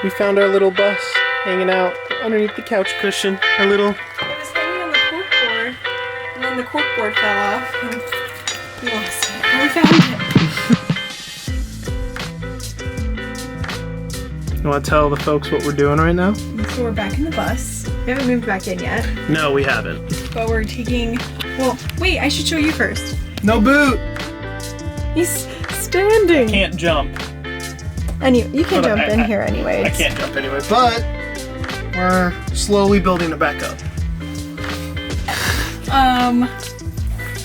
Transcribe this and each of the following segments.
we found our little bus hanging out underneath the couch cushion. Our little... It was hanging on the corkboard, and then the corkboard fell off, and we lost it. And we found it. You want to tell the folks what we're doing right now? So we're back in the bus. We haven't moved back in yet. No, we haven't. But we're taking... Well, wait, I should show you first. No boot! He's standing. Can't jump. And you can jump in here anyways. I can't jump anyway, but we're slowly building it back up.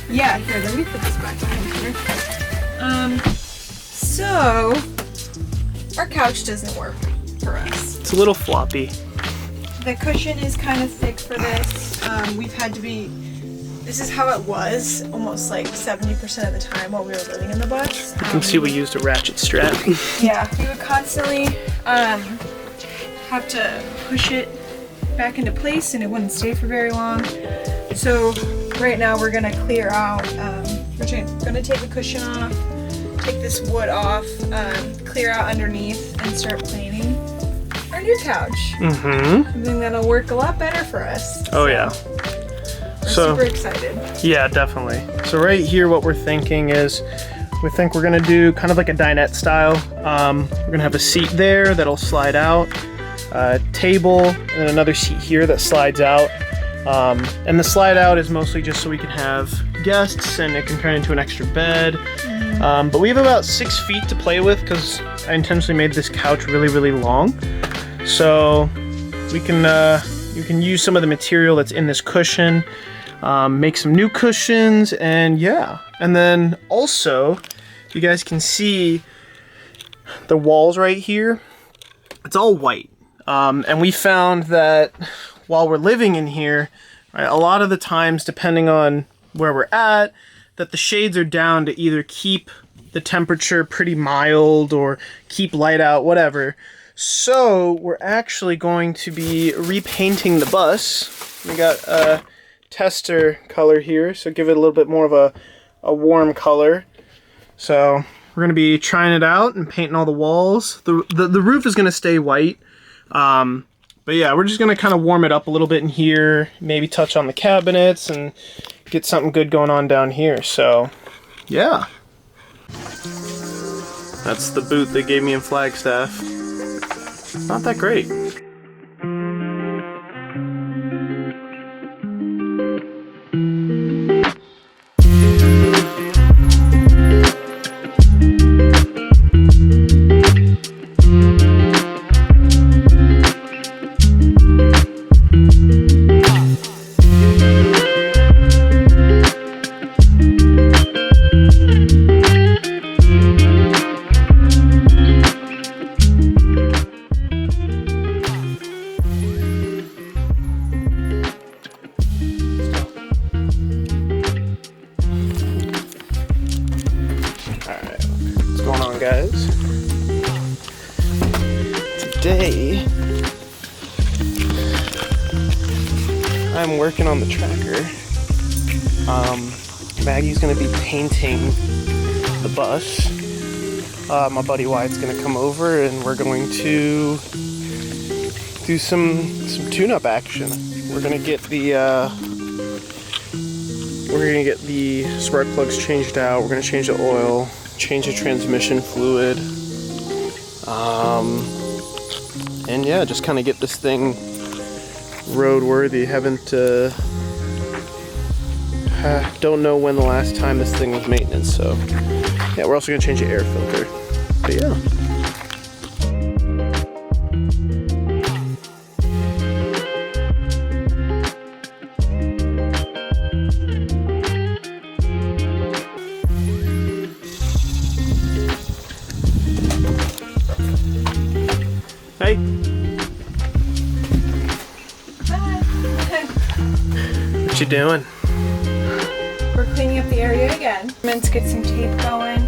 Yeah, here, let me put this back in here. So, our couch doesn't work for us. It's a little floppy. The cushion is kind of thick for this. We've had to be... This is how it was almost like 70% of the time while we were living in the bus. You can see we used a ratchet strap. Yeah, we would constantly have to push it back into place and it wouldn't stay for very long. So right now we're gonna clear out, we're gonna take the cushion off, take this wood off, clear out underneath and start planing our new couch. Mm-hmm. Something that'll work a lot better for us. Oh yeah. We're super excited. Yeah, definitely. So right here what we're thinking is we think we're gonna do kind of like a dinette style. We're gonna have a seat there that'll slide out, a table, and then another seat here that slides out. And the slide out is mostly just so we can have guests and it can turn into an extra bed. But we have about 6 feet to play with because I intentionally made this couch really, really long. So we can you can use some of the material that's in this cushion, make some new cushions, and yeah. And then also, you guys can see the walls right here. It's all white. And we found that while we're living in here, right, a lot of the times, depending on where we're at, that the shades are down to either keep the temperature pretty mild or keep light out, whatever. So we're actually going to be repainting the bus. We got a tester color here, so give it a little bit more of a warm color. So we're going to be trying it out and painting all the walls. The roof is going to stay white. But yeah, we're just going to kind of warm it up a little bit in here, maybe touch on the cabinets and get something good going on down here. So yeah. That's the boot they gave me in Flagstaff. Not that great. Guys, today I'm working on the tracker. Maggie's gonna be painting the bus. My buddy Wyatt's gonna come over and we're going to do some tune-up action. We're gonna get the spark plugs changed out. We're gonna change the oil, change the transmission fluid, and yeah, just kind of get this thing roadworthy. Don't know when the last time this thing was maintenance, so yeah, we're also gonna change the air filter. But yeah. Hey. What you doing? We're cleaning up the area again. Meant to get some tape going.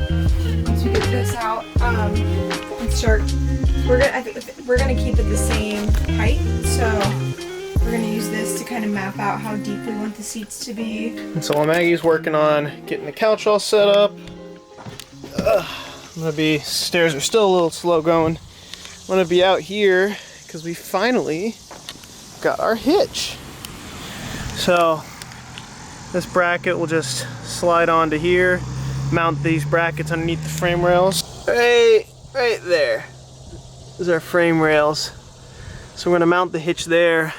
Once we get this out, and start. We're gonna keep it the same height, so we're gonna use this to kind of map out how deep we want the seats to be. And so while Maggie's working on getting the couch all set up, stairs are still a little slow going. want to be out here because we finally got our hitch. So this bracket will just slide onto here, mount these brackets underneath the frame rails. Right there. Those are our frame rails. So we're gonna mount the hitch there.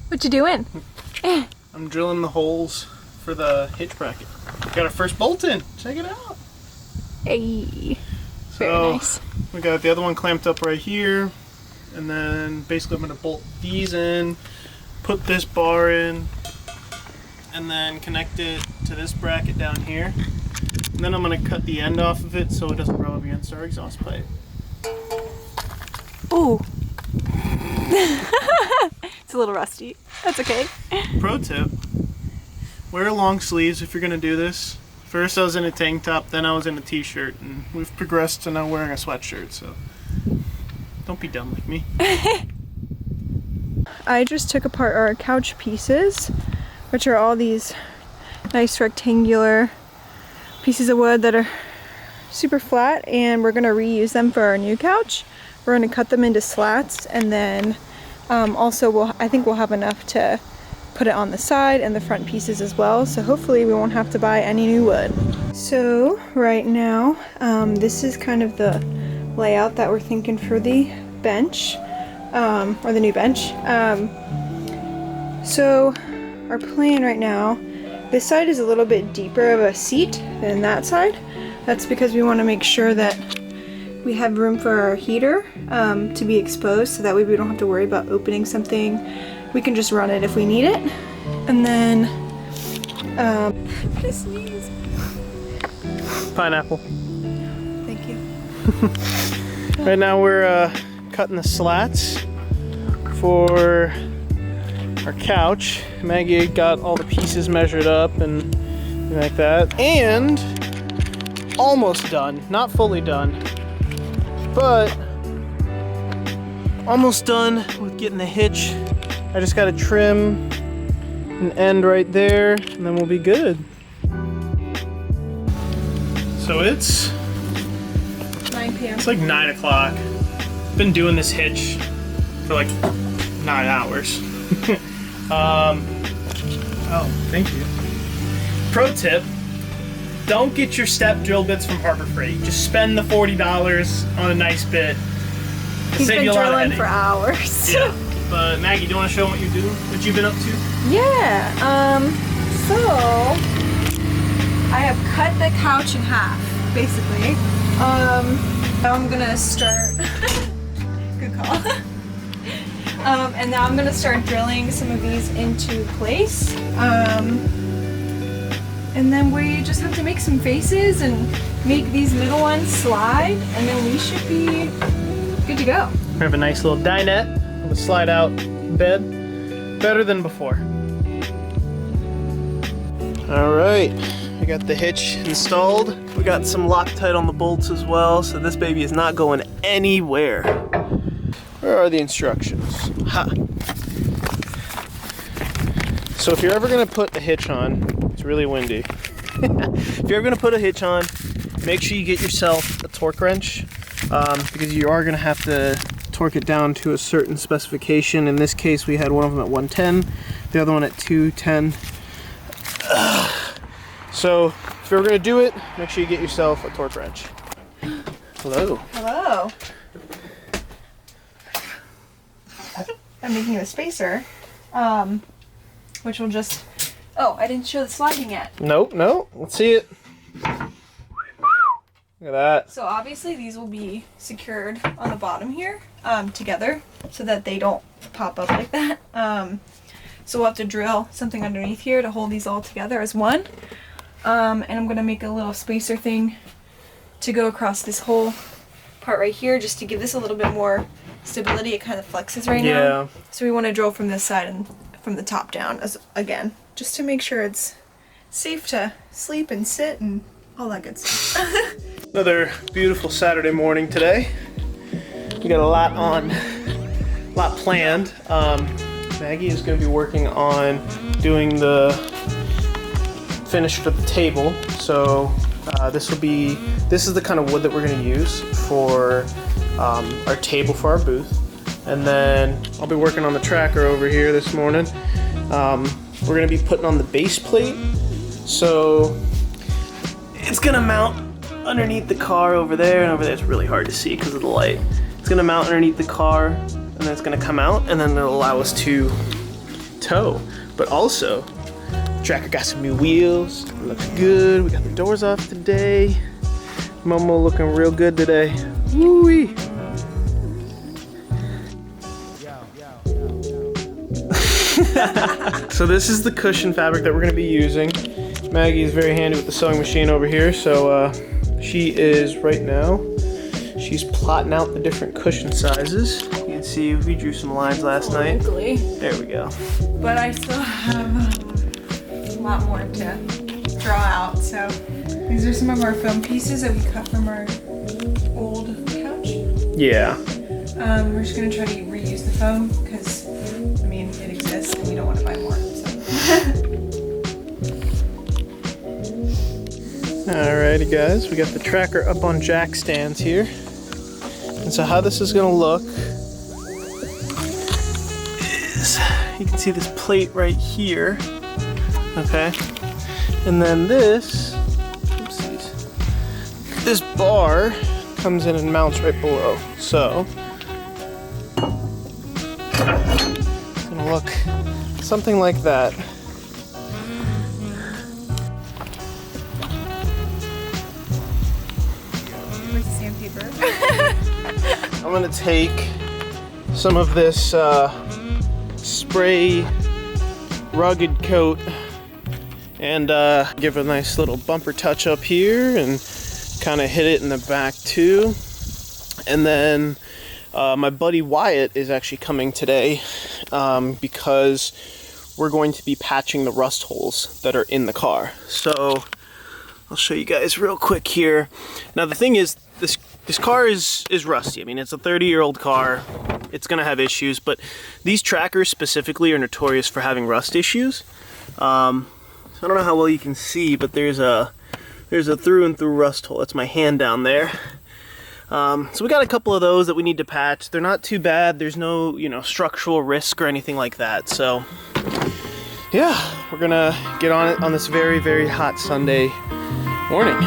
What you doing? I'm drilling the holes for the hitch bracket. Got our first bolt in. Check it out. Hey. So Very nice. we got the other one clamped up right here, and then basically I'm gonna bolt these in, put this bar in, and then connect it to this bracket down here. And then I'm gonna cut the end off of it so it doesn't rub up against our exhaust pipe. Ooh. It's a little rusty. That's okay. Pro tip, wear long sleeves if you're gonna do this. First I was in a tank top, then I was in a t-shirt, and we've progressed to now wearing a sweatshirt, so don't be dumb like me. I just took apart our couch pieces, which are all these nice rectangular pieces of wood that are super flat, and we're gonna reuse them for our new couch. We're gonna cut them into slats, and then also I think we'll have enough to put it on the side and the front pieces as well, so hopefully we won't have to buy any new wood. So right now this is kind of the layout that we're thinking for the bench, or the new bench. So our plan right now, this side is a little bit deeper of a seat than that side. That's because we want to make sure that we have room for our heater to be exposed, so that way we don't have to worry about opening something. We can just run it if we need it. And then, I'm gonna sneeze. Pineapple. Thank you. Right now we're cutting the slats for our couch. Maggie got all the pieces measured up and like that. And almost done, not fully done, but almost done with getting the hitch. I just gotta trim an end right there, and then we'll be good. So it's 9 p.m. It's like 9 o'clock. Been doing this hitch for like 9 hours. Oh, thank you. Pro tip, don't get your step drill bits from Harbor Freight. Just spend the $40 on a nice bit. He's Save been you a lot of drilling headache. for hours. Yeah. But Maggie, do you want to show them what you do? What you've been up to? Yeah, so I have cut the couch in half, basically. Now I'm gonna start, good call. And now I'm gonna start drilling some of these into place. And then we just have to make some faces and make these middle ones slide, and then we should be good to go. We have a nice little dinette with a slide out bed. Better than before. Alright, we got the hitch installed. We got some Loctite on the bolts as well, so this baby is not going anywhere. Where are the instructions? Ha! So if you're ever gonna put a hitch on, it's really windy. If you're ever gonna put a hitch on, make sure you get yourself a torque wrench, because you are gonna have to torque it down to a certain specification. In this case, we had one of them at 110, the other one at 210. So if you're gonna do it, make sure you get yourself a torque wrench. Hello. Hello. I'm making a spacer, which will just, oh, I didn't show the sliding yet. Nope, no, let's see it. Look at that. So obviously these will be secured on the bottom here, together, so that they don't pop up like that. So we'll have to drill something underneath here to hold these all together as one. And I'm gonna make a little spacer thing to go across this whole part right here, just to give this a little bit more stability. It kind of flexes right now. So we want to drill from this side and from the top down again, just to make sure it's safe to sleep and sit and all that good stuff. Another beautiful Saturday morning today. We got a lot planned. Maggie is going to be working on doing the finish for the table. So this is the kind of wood that we're going to use for our table for our booth. And then I'll be working on the tracker over here this morning. We're going to be putting on the base plate. So it's going to mount underneath the car over there, and over there it's really hard to see because of the light. It's going to mount underneath the car, and then it's going to come out, and then it'll allow us to tow. But also, the tracker got some new wheels. It looks good. We got the doors off today. Momo looking real good today. Woo-wee. So this is the cushion fabric that we're going to be using. Maggie is very handy with the sewing machine over here, so she is right now, she's plotting out the different cushion sizes. You can see we drew some lines last night. There we go. But I still have a lot more to draw out, so these are some of our foam pieces that we cut from our old couch. Yeah. We're just going to try to reuse the foam because, I mean, it exists and we don't want to buy more. So. Alrighty guys, we got the tracker up on jack stands here. And so how this is going to look is, you can see this plate right here, okay? And then this, oopsies, this bar comes in and mounts right below. So it's going to look something like that. I'm gonna take some of this spray rugged coat and give a nice little bumper touch up here and kind of hit it in the back too. And then my buddy Wyatt is actually coming today because we're going to be patching the rust holes that are in the car. So I'll show you guys real quick here. Now the thing is, this car is rusty. I mean, it's a 30-year-old car. It's gonna have issues, but these trackers specifically are notorious for having rust issues. I don't know how well you can see, but there's a through and through rust hole. That's my hand down there. So we got a couple of those that we need to patch. They're not too bad. There's no, structural risk or anything like that. So yeah, we're gonna get on it on this very, very hot Sunday morning.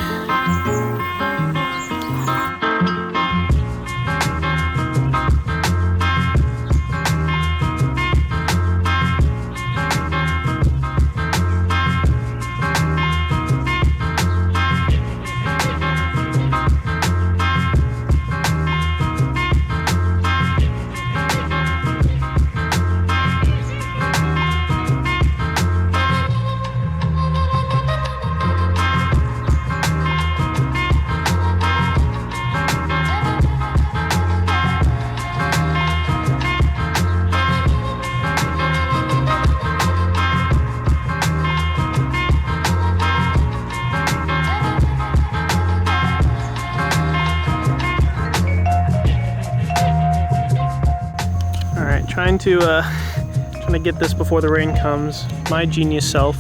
Trying to get this before the rain comes. My genius self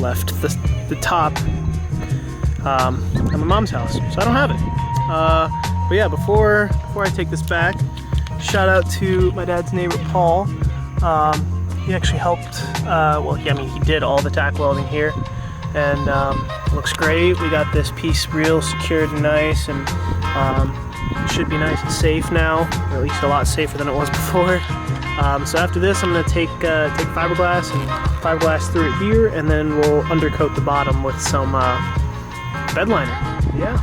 left the top at my mom's house, so I don't have it. But yeah, before I take this back, shout out to my dad's neighbor Paul. He actually helped. He did all the tack welding here, and it looks great. We got this piece real secured and nice, and it should be nice and safe now, or at least a lot safer than it was before. So after this, I'm going to take fiberglass and fiberglass through it here, and then we'll undercoat the bottom with some bed liner. Yeah.